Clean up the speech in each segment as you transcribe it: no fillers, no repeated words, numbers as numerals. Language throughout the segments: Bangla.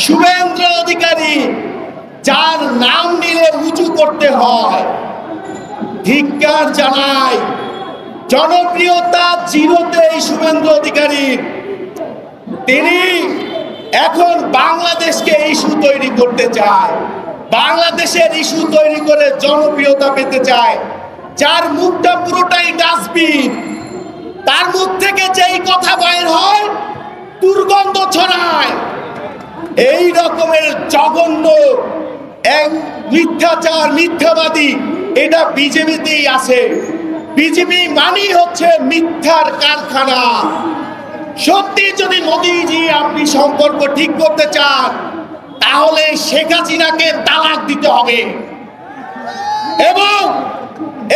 শুভেন্দু অধিকারী যার নাম নিলে উঁচু করতে হয়, ধিক্কার জানাই। জনপ্রিয়তা জিরোতে এই শুভেন্দু অধিকারী। তিনি এখন বাংলাদেশকে ইস্যু তৈরি করতে চায়, বাংলাদেশের ইস্যু তৈরি করে জনপ্রিয়তা পেতে চায়। যার মুখটা পুরোটাই ডাস্টবিন, তার মুখ থেকে যেই কথা বাইর হয় দুর্গন্ধ ছড়ায়। এই রকমের জঘন্য এক মিথ্যাচার, মিথ্যাবাদী, এটা বিজেপিতেই আছে। বিজেপি মানেই হচ্ছে মিথ্যার কারখানা। সত্যি যদি মোদিজি আপনি সম্পর্ক ঠিক করতে চান, তাহলে শেখ হাসিনাকে তালাক দিতে হবে এবং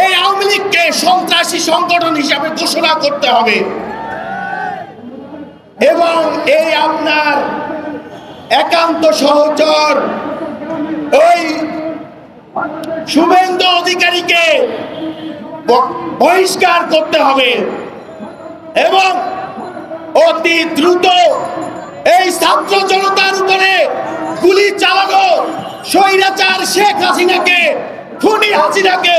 এই আওয়ামী লীগকে সন্ত্রাসী সংগঠন হিসাবে ঘোষণা করতে হবে এবং এই আপনার একান্ত সহচর ওই শুভেন্দু অধিকারীকে বহিষ্কার করতে হবে এবং অতি দ্রুত এই ছাত্র জনতার উপরে গুলি চালানো স্বৈরাচার শেখ হাসিনাকে, খুনি হাসিনাকে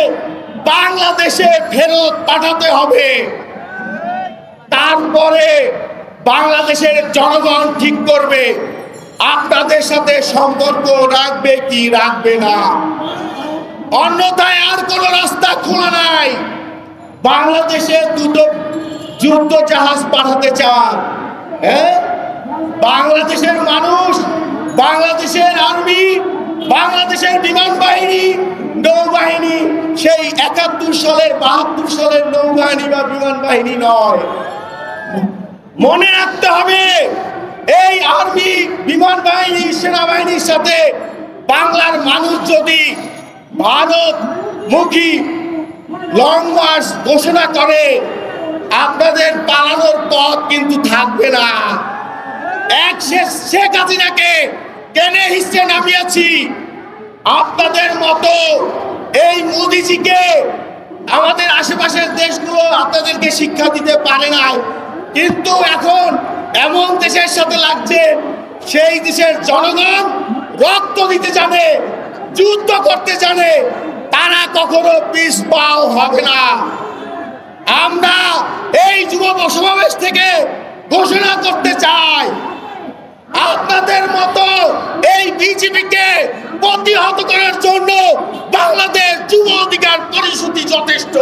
বাংলাদেশে ফেরত পাঠাতে হবে। তারপরে বাংলাদেশের জনগণ ঠিক করবে আপনাদের সাথে সম্পর্ক রাখবে কি রাখবে না। অন্যথায় আর কোনো রাস্তা খোলা নাই। বাংলাদেশে দুটো যুদ্ধ জাহাজ পাঠাতে চান, বাংলাদেশের মানুষ, বাংলাদেশের আর্মি, বাংলাদেশের বিমান বাহিনী, নৌবাহিনী সেই ৭১ সালের ৭২ সালের নৌবাহিনী বা বিমান বাহিনী নয়। মনে রাখতে হবে, এই আর্মি, বিমান বাহিনী, সেনাবাহিনীর সাথে বাংলার মানুষ যদি ভারতমুখী লং মার্চ ঘোষণা করে, আপনাদের পালানোর পথ কিন্তু থাকবে না। এক শেখ হাসিনাকে টেনে হিসেবে নামিয়েছি, আপনাদের মতো এই মোদিজিকে আমাদের আশেপাশের দেশগুলো আপনাদেরকে শিক্ষা দিতে পারে নাই। কিন্তু এখন এমন দেশের সাথে লাগছে, সেই দেশের জনগণ রক্ত দিতে জানে, যুদ্ধ করতে জানে, তারা কখনো পিছপাও হবে না। আমরা এই যুব সমাবেশ থেকে ঘোষণা করতে চাই, আপনাদের মতো এই বিজেপিকে প্রতিহত করার জন্য বাংলাদেশ যুব অধিকার পরিষদ যথেষ্ট।